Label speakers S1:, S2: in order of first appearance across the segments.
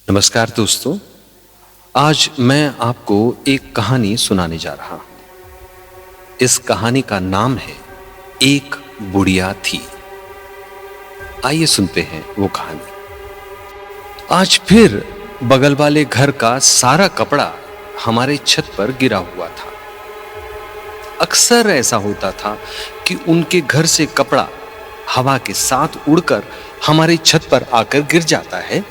S1: नमस्कार दोस्तों। आज मैं आपको एक कहानी सुनाने जा रहा हूं। इस कहानी का नाम है एक बुढ़िया थी। आइए सुनते हैं वो कहानी। आज फिर बगल वाले घर का सारा कपड़ा हमारे छत पर गिरा हुआ था। अक्सर ऐसा होता था कि उनके घर से कपड़ा हवा के साथ उड़कर हमारी छत पर आकर गिर जाता है,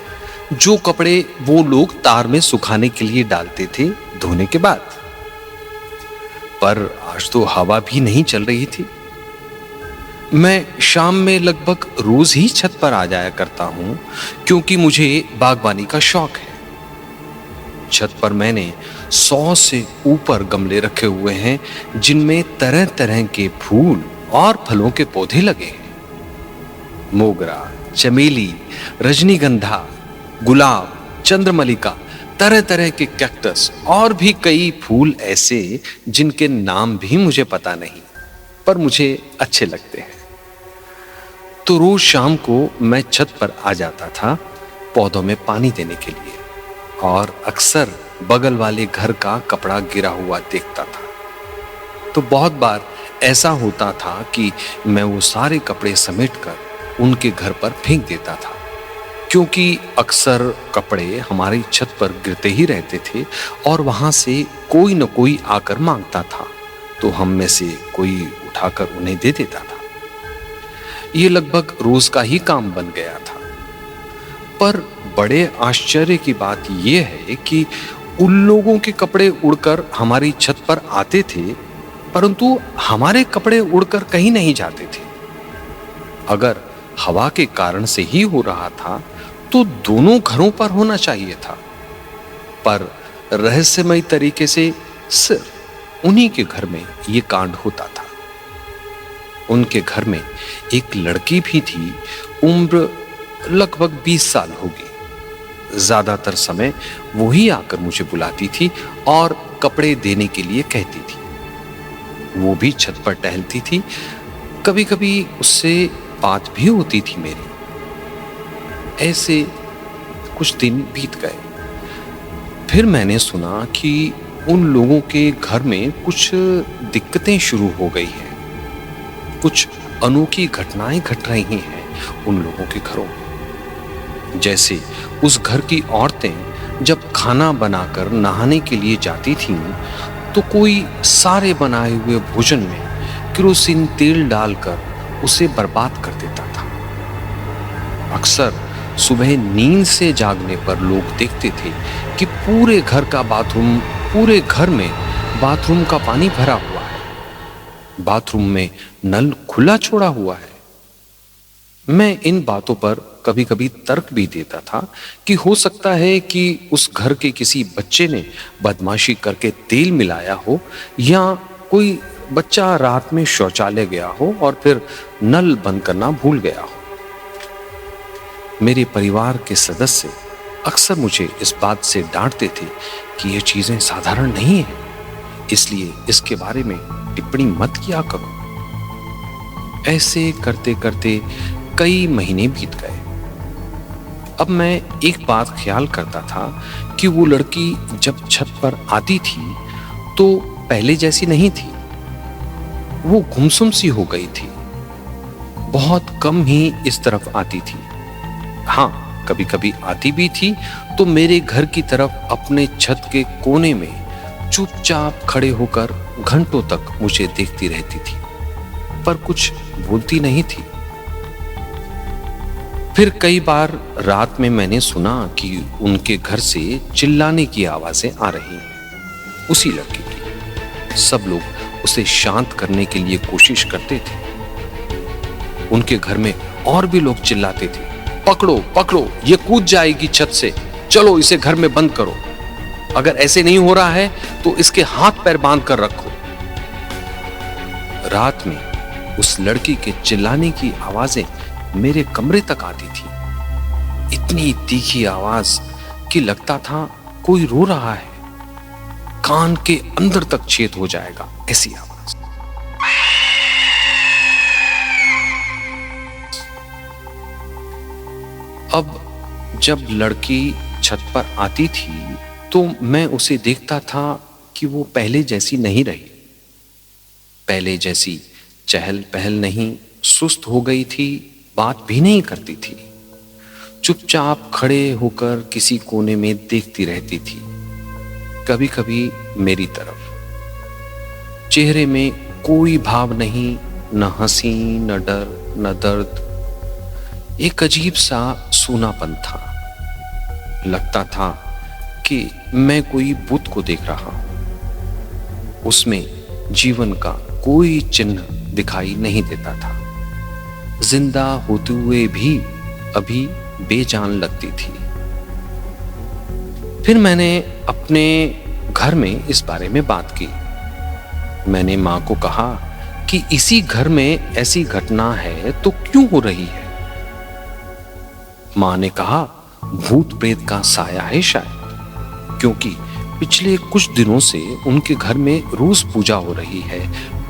S1: जो कपड़े वो लोग तार में सुखाने के लिए डालते थे धोने के बाद। पर आज तो हवा भी नहीं चल रही थी। मैं शाम में लगभग रोज ही छत पर आ जाया करता हूं, क्योंकि मुझे बागवानी का शौक है। छत पर मैंने 100 से ऊपर गमले रखे हुए हैं, जिनमें तरह तरह के फूल और फलों के पौधे लगे हैं। मोगरा, चमेली, रजनीगंधा, गुलाब, चंद्रमल्लिका, तरह तरह के कैक्टस और भी कई फूल ऐसे जिनके नाम भी मुझे पता नहीं, पर मुझे अच्छे लगते हैं। तो रोज शाम को मैं छत पर आ जाता था पौधों में पानी देने के लिए, और अक्सर बगल वाले घर का कपड़ा गिरा हुआ देखता था। तो बहुत बार ऐसा होता था कि मैं वो सारे कपड़े समेटकर उनके घर पर फेंक देता था, क्योंकि अक्सर कपड़े हमारी छत पर गिरते ही रहते थे और वहां से कोई न कोई आकर मांगता था, तो हम में से कोई उठाकर उन्हें दे देता था। ये लगभग रोज का ही काम बन गया था। पर बड़े आश्चर्य की बात यह है कि उन लोगों के कपड़े उड़कर हमारी छत पर आते थे, परंतु हमारे कपड़े उड़कर कहीं नहीं जाते थे। अगर हवा के कारण से ही हो रहा था, तो दोनों घरों पर होना चाहिए था, पर रहस्यमय तरीके से सिर्फ उन्हीं के घर में यह कांड होता था। उनके घर में एक लड़की भी थी, उम्र लगभग 20 साल होगी। ज्यादातर समय वो ही आकर मुझे बुलाती थी और कपड़े देने के लिए कहती थी। वो भी छत पर टहलती थी। कभी कभी उससे बात भी होती थी मेरी। ऐसे कुछ दिन बीत गए। फिर मैंने सुना कि उन लोगों के घर में कुछ दिक्कतें शुरू हो गई हैं। कुछ अनोखी घटनाएं घट रही हैं उन लोगों के घरों में। जैसे उस घर की औरतें जब खाना बनाकर नहाने के लिए जाती थीं, तो कोई सारे बनाए हुए भोजन में केरोसिन तेल डालकर उसे बर्बाद कर देता था। अक्सर सुबह नींद से जागने पर लोग देखते थे कि पूरे घर में बाथरूम का पानी भरा हुआ है, बाथरूम में नल खुला छोड़ा हुआ है। मैं इन बातों पर कभी कभी तर्क भी देता था कि हो सकता है कि उस घर के किसी बच्चे ने बदमाशी करके तेल मिलाया हो, या कोई बच्चा रात में शौचालय गया हो और फिर नल बंद करना भूल गया हो। मेरे परिवार के सदस्य अक्सर मुझे इस बात से डांटते थे कि ये चीजें साधारण नहीं है, इसलिए इसके बारे में टिप्पणी मत किया करो। ऐसे करते करते कई महीने बीत गए। अब मैं एक बात ख्याल करता था कि वो लड़की जब छत पर आती थी तो पहले जैसी नहीं थी। वो गुमसुम सी हो गई थी। बहुत कम ही इस तरफ आती थी। हाँ, कभी कभी आती भी थी तो मेरे घर की तरफ अपने छत के कोने में चुपचाप खड़े होकर घंटों तक मुझे देखती रहती थी, पर कुछ बोलती नहीं थी। फिर कई बार रात में मैंने सुना कि उनके घर से चिल्लाने की आवाजें आ रही हैं, उसी लड़की की। सब लोग उसे शांत करने के लिए कोशिश करते थे। उनके घर में और भी लोग चिल्लाते थे, पकड़ो पकड़ो, ये कूद जाएगी छत से, चलो इसे घर में बंद करो। अगर ऐसे नहीं हो रहा है तो इसके हाथ पैर बांध कर रखो। रात में उस लड़की के चिल्लाने की आवाजें मेरे कमरे तक आती थी। इतनी तीखी आवाज कि लगता था कोई रो रहा है, कान के अंदर तक छेद हो जाएगा, ऐसी आवाज। अब जब लड़की छत पर आती थी तो मैं उसे देखता था कि वो पहले जैसी नहीं रही। पहले जैसी चहल पहल नहीं, सुस्त हो गई थी, बात भी नहीं करती थी, चुपचाप खड़े होकर किसी कोने में देखती रहती थी, कभी कभी मेरी तरफ। चेहरे में कोई भाव नहीं, न हंसी, न डर, न दर्द। एक अजीब सा सूनापन था। लगता था कि मैं कोई बुत को देख रहा हूं। उसमें जीवन का कोई चिन्ह दिखाई नहीं देता था। जिंदा होते हुए भी अभी बेजान लगती थी। फिर मैंने अपने घर में इस बारे में बात की। मैंने मां को कहा कि इसी घर में ऐसी घटना है तो क्यों हो रही है। मां ने कहा, भूत प्रेत का साया है शायद, क्योंकि पिछले कुछ दिनों से उनके घर में रोज पूजा हो रही है,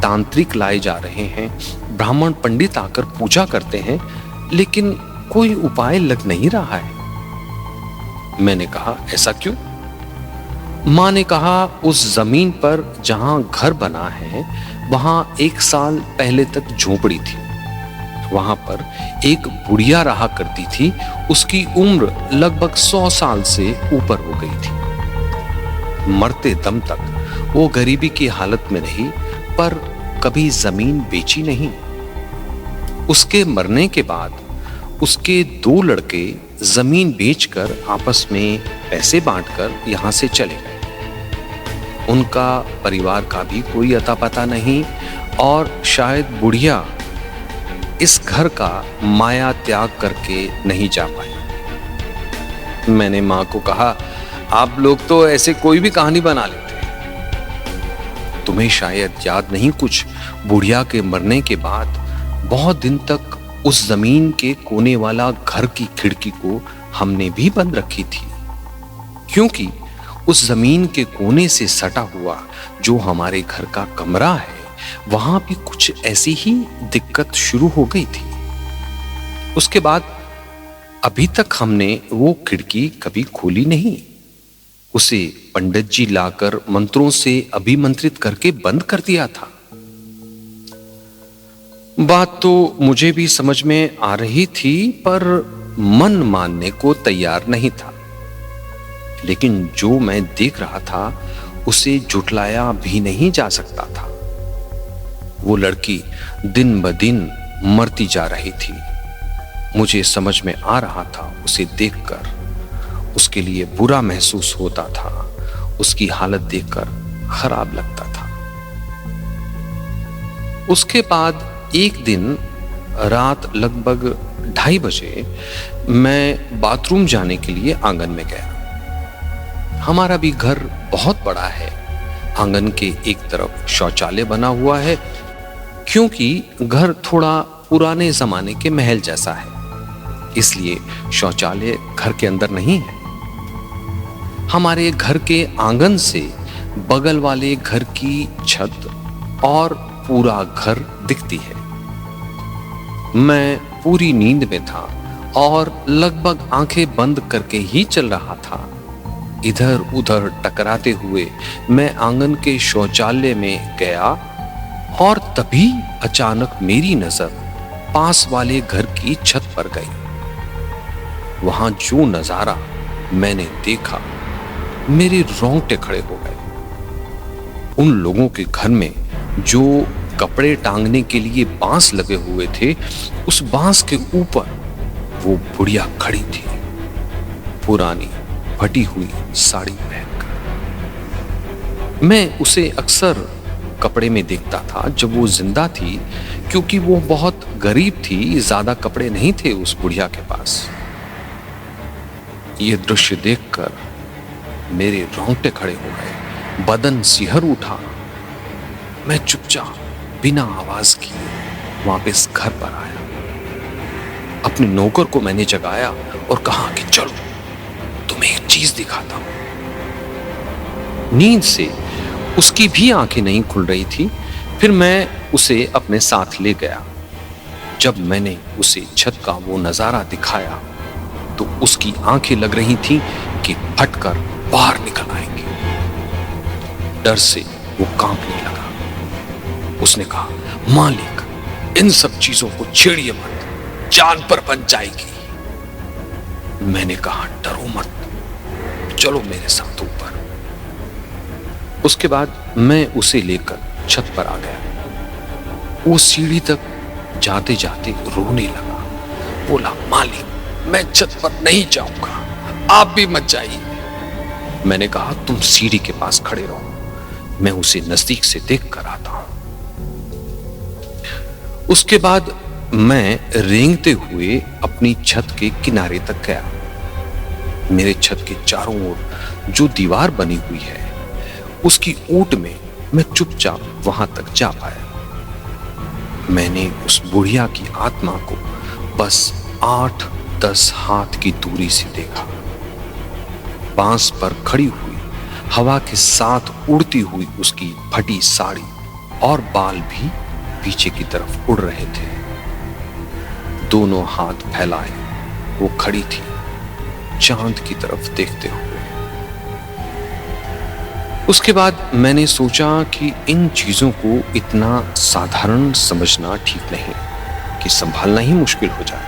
S1: तांत्रिक लाए जा रहे हैं, ब्राह्मण पंडित आकर पूजा करते हैं, लेकिन कोई उपाय लग नहीं रहा है। मैंने कहा, ऐसा क्यों? मां ने कहा, उस जमीन पर जहां घर बना है वहां 1 साल पहले तक झोपड़ी थी। वहां पर एक बुढ़िया रहा करती थी। उसकी उम्र लगभग 100 साल से ऊपर हो गई थी। मरते दम तक वो गरीबी की हालत में रही, पर कभी जमीन बेची नहीं। उसके मरने के बाद उसके 2 लड़के जमीन बेचकर आपस में पैसे बांटकर यहां से चले गए। उनका परिवार का भी कोई अता पता नहीं, और शायद बुढ़िया इस घर का माया त्याग करके नहीं जा पाई। मैंने मां को कहा, आप लोग तो ऐसे कोई भी कहानी बना लेते हैं। तुम्हें शायद याद नहीं कुछ, बुढ़िया के मरने के बाद बहुत दिन तक उस जमीन के कोने वाला घर की खिड़की को हमने भी बंद रखी थी, क्योंकि उस जमीन के कोने से सटा हुआ जो हमारे घर का कमरा है, वहां भी कुछ ऐसी ही दिक्कत शुरू हो गई थी। उसके बाद अभी तक हमने वो खिड़की कभी खोली नहीं। उसे पंडित जी लाकर मंत्रों से अभिमंत्रित करके बंद कर दिया था। बात तो मुझे भी समझ में आ रही थी, पर मन मानने को तैयार नहीं था। लेकिन जो मैं देख रहा था उसे झुठलाया भी नहीं जा सकता था। वो लड़की दिन ब दिन मरती जा रही थी। मुझे समझ में आ रहा था उसे देखकर। उसके लिए बुरा महसूस होता था। उसकी हालत देखकर खराब लगता था। उसके बाद एक दिन रात लगभग 2:30 बजे मैं बाथरूम जाने के लिए आंगन में गया। हमारा भी घर बहुत बड़ा है। आंगन के एक तरफ शौचालय बना हुआ है, क्योंकि घर थोड़ा पुराने जमाने के महल जैसा है, इसलिए शौचालय घर के अंदर नहीं है। हमारे घर के आंगन से बगल वाले घर की छत और पूरा घर दिखती है। मैं पूरी नींद में था और लगभग आंखें बंद करके ही चल रहा था। इधर उधर टकराते हुए मैं आंगन के शौचालय में गया, और तभी अचानक मेरी नजर पास वाले घर की छत पर गई। वहां जो नजारा मैंने देखा, मेरे रोंगटे खड़े हो गए। उन लोगों के घर में जो कपड़े टांगने के लिए बांस लगे हुए थे, उस बांस के ऊपर वो बुढ़िया खड़ी थी, पुरानी फटी हुई साड़ी पहनकर। मैं उसे अक्सर कपड़े में देखता था जब वो जिंदा थी, क्योंकि वो बहुत गरीब थी, ज्यादा कपड़े नहीं थे उस बुढ़िया के पास। ये दृश्य देखकर मेरे रोंगटे खड़े हो गए, बदन सिहर उठा। मैं चुपचाप बिना आवाज किए वापस घर पर आया। अपने नौकर को मैंने जगाया और कहा कि चलो तुम्हें एक चीज दिखाता हूं। नींद से उसकी भी आंखें नहीं खुल रही थी। फिर मैं उसे अपने साथ ले गया। जब मैंने उसे छत का वो नजारा दिखाया तो उसकी आंखें लग रही थी कि फटकर बाहर निकल आएंगे। डर से वो कांपने लगा। उसने कहा, मालिक, इन सब चीजों को छेड़िए मत, जान पर बन जाएगी। मैंने कहा, डरो मत, चलो मेरे साथ ऊपर। उसके बाद मैं उसे लेकर छत पर आ गया। वो सीढ़ी तक जाते जाते रोने लगा। बोला, मालिक, मैं छत पर नहीं जाऊंगा, आप भी मत जाइए। मैंने कहा, तुम सीढ़ी के पास खड़े रहो, मैं उसे नजदीक से देख कर आता हूं। उसके बाद मैं रेंगते हुए अपनी छत के किनारे तक गया। मेरे छत के चारों ओर जो दीवार बनी हुई है, उसकी ऊंट में मैं चुपचाप वहां तक जा पाया। मैंने उस बुढ़िया की आत्मा को बस 8-10 हाथ की दूरी से देखा। बांस पर खड़ी हुई, हवा के साथ उड़ती हुई उसकी फटी साड़ी और बाल भी पीछे की तरफ उड़ रहे थे। दोनों हाथ फैलाए वो खड़ी थी, चांद की तरफ देखते हुए। उसके बाद मैंने सोचा कि इन चीजों को इतना साधारण समझना ठीक नहीं कि संभालना ही मुश्किल हो जाए।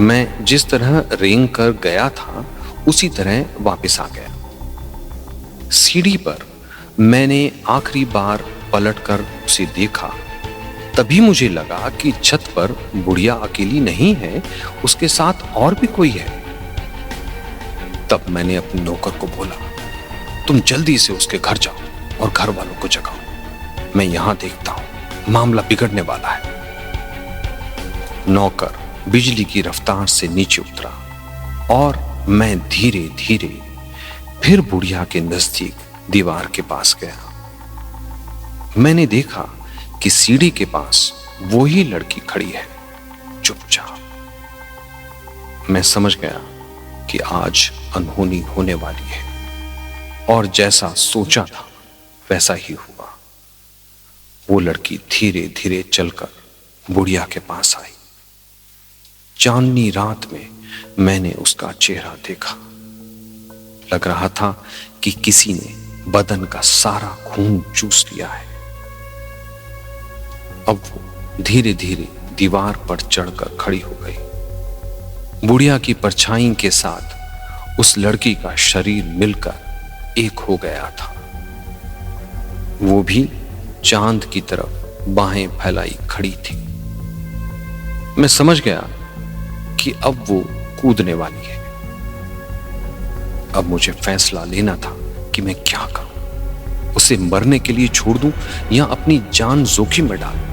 S1: मैं जिस तरह रेंग कर गया था उसी तरह वापस आ गया। सीढ़ी पर मैंने आखिरी बार पलटकर उसे देखा। तभी मुझे लगा कि छत पर बुढ़िया अकेली नहीं है, उसके साथ और भी कोई है। तब मैंने अपने नौकर को बोला, तुम जल्दी से उसके घर जाओ और घर वालों को जगाओ, मैं यहां देखता हूं, मामला बिगड़ने वाला है। नौकर बिजली की रफ्तार से नीचे उतरा और मैं धीरे धीरे फिर बुढ़िया के नजदीक दीवार के पास गया। मैंने देखा कि सीढ़ी के पास वही लड़की खड़ी है, चुपचाप। मैं समझ गया कि आज अनहोनी होने वाली है, और जैसा सोचा था वैसा ही हुआ। वो लड़की धीरे धीरे चलकर बुढ़िया के पास आई। चांदनी रात में मैंने उसका चेहरा देखा। लग रहा था कि किसी ने बदन का सारा खून चूस लिया है। अब वो धीरे धीरे दीवार पर चढ़कर खड़ी हो गई। बुढ़िया की परछाई के साथ उस लड़की का शरीर मिलकर एक हो गया था। वो भी चांद की तरफ बाहें फैलाई खड़ी थी। मैं समझ गया कि अब वो कूदने वाली है। अब मुझे फैसला लेना था कि मैं क्या करूं, उसे मरने के लिए छोड़ दूं या अपनी जान जोखिम में डालूं।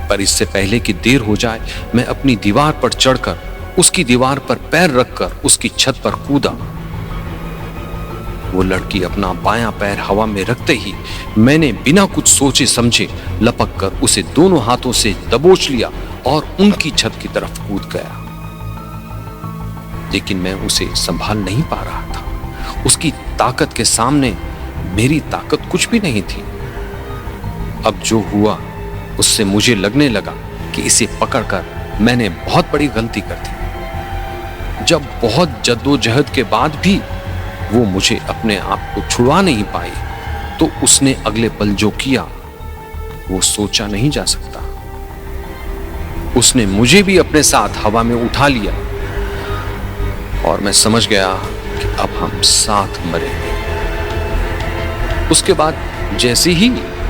S1: पर इससे पहले कि देर हो जाए, मैं अपनी दीवार पर चढ़कर उसकी दीवार पर पैर रखकर उसकी छत पर कूदा। वो लड़की अपना बायां पैर हवा में रखते ही मैंने बिना कुछ सोचे समझे लपक कर उसे दोनों हाथों से दबोच लिया और उनकी छत की तरफ कूद गया। लेकिन मैं उसे संभाल नहीं पा रहा था। उसकी ताकत के सामने मेरी ताकत कुछ भी नहीं थी। अब जो हुआ उससे मुझे लगने लगा कि इसे पकड़कर मैंने बहुत बड़ी गलती कर दी। जब बहुत जद्दोजहद के बाद भी वो मुझे अपने आप को छुड़वा नहीं पाई, तो उसने अगले पल जो किया वो सोचा नहीं जा सकता। उसने मुझे भी अपने साथ हवा में उठा लिया और मैं समझ गया कि अब हम साथ मरेंगे। उसके बाद जैसे ही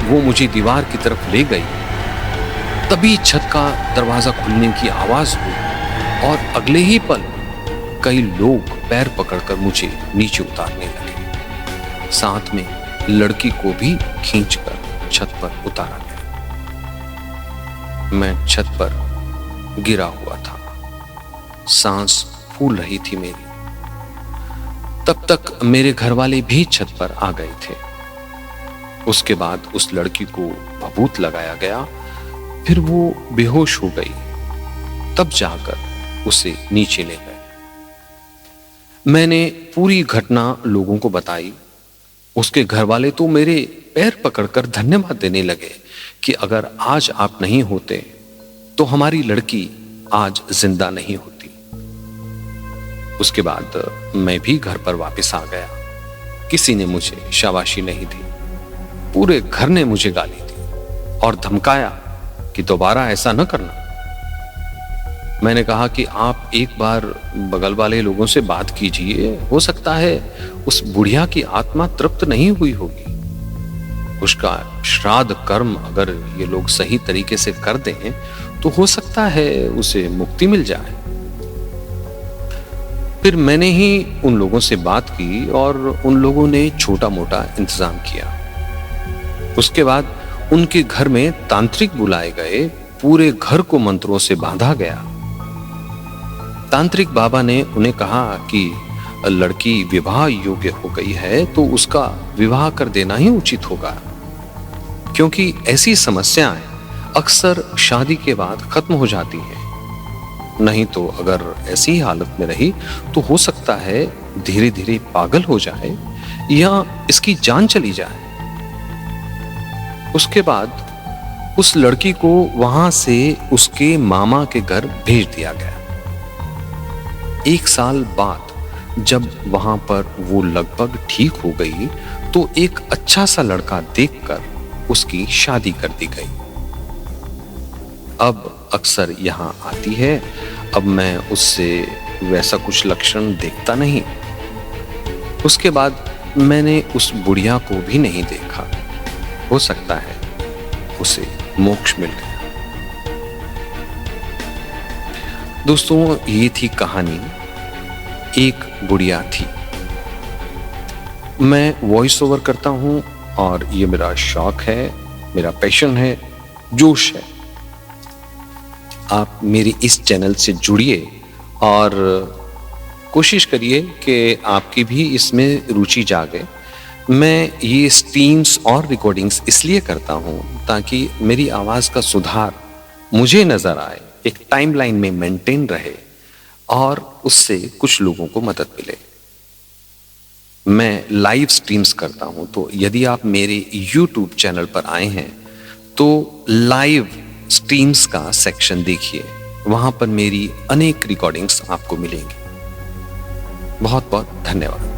S1: वो मुझे दीवार की तरफ ले गई, तभी छत का दरवाजा खुलने की आवाज हुई और अगले ही पल कई लोग पैर पकड़कर मुझे नीचे उतारने लगे। साथ में लड़की को भी खींचकर छत पर उतारा गया। मैं छत पर गिरा हुआ था, सांस फूल रही थी मेरी। तब तक मेरे घर वाले भी छत पर आ गए थे। उसके बाद उस लड़की को भभूत लगाया गया, फिर वो बेहोश हो गई। तब जाकर उसे नीचे ले गए। मैंने पूरी घटना लोगों को बताई। उसके घर वाले तो मेरे पैर पकड़कर धन्यवाद देने लगे कि अगर आज आप नहीं होते तो हमारी लड़की आज जिंदा नहीं होती। उसके बाद मैं भी घर पर वापस आ गया। किसी ने मुझे शाबाशी नहीं दी, पूरे घर ने मुझे गाली दी और धमकाया कि दोबारा ऐसा न करना। मैंने कहा कि आप एक बार बगल वाले लोगों से बात कीजिए, हो सकता है उस बुढ़िया की आत्मा तृप्त नहीं हुई होगी, उसका श्राद्ध कर्म अगर ये लोग सही तरीके से कर दें तो हो सकता है उसे मुक्ति मिल जाए। फिर मैंने ही उन लोगों से बात की और उन लोगों ने छोटा मोटा इंतजाम किया। उसके बाद उनके घर में तांत्रिक बुलाए गए, पूरे घर को मंत्रों से बांधा गया। तांत्रिक बाबा ने उन्हें कहा कि लड़की विवाह योग्य हो गई है तो उसका विवाह कर देना ही उचित होगा, क्योंकि ऐसी समस्याएं अक्सर शादी के बाद खत्म हो जाती हैं। नहीं तो अगर ऐसी हालत में रही तो हो सकता है धीरे धीरे पागल हो जाए या इसकी जान चली जाए। उसके बाद उस लड़की को वहां से उसके मामा के घर भेज दिया गया। 1 साल बाद जब वहां पर वो लगभग ठीक हो गई तो एक अच्छा सा लड़का देखकर उसकी शादी कर दी गई। अब अक्सर यहां आती है, अब मैं उससे वैसा कुछ लक्षण देखता नहीं। उसके बाद मैंने उस बुढ़िया को भी नहीं देखा, हो सकता है उसे मोक्ष मिल गया। दोस्तों, ये थी कहानी एक बुढ़िया थी। मैं वॉइस ओवर करता हूं और ये मेरा शौक है, मेरा पैशन है, जोश है। आप मेरी इस चैनल से जुड़िए और कोशिश करिए कि आपकी भी इसमें रुचि जागे। मैं ये स्ट्रीम्स और रिकॉर्डिंग्स इसलिए करता हूं ताकि मेरी आवाज का सुधार मुझे नजर आए, एक टाइमलाइन में मेंटेन रहे और उससे कुछ लोगों को मदद मिले। मैं लाइव स्ट्रीम्स करता हूं, तो यदि आप मेरे YouTube चैनल पर आए हैं तो लाइव स्ट्रीम्स का सेक्शन देखिए, वहां पर मेरी अनेक रिकॉर्डिंग्स आपको मिलेंगी। बहुत बहुत धन्यवाद।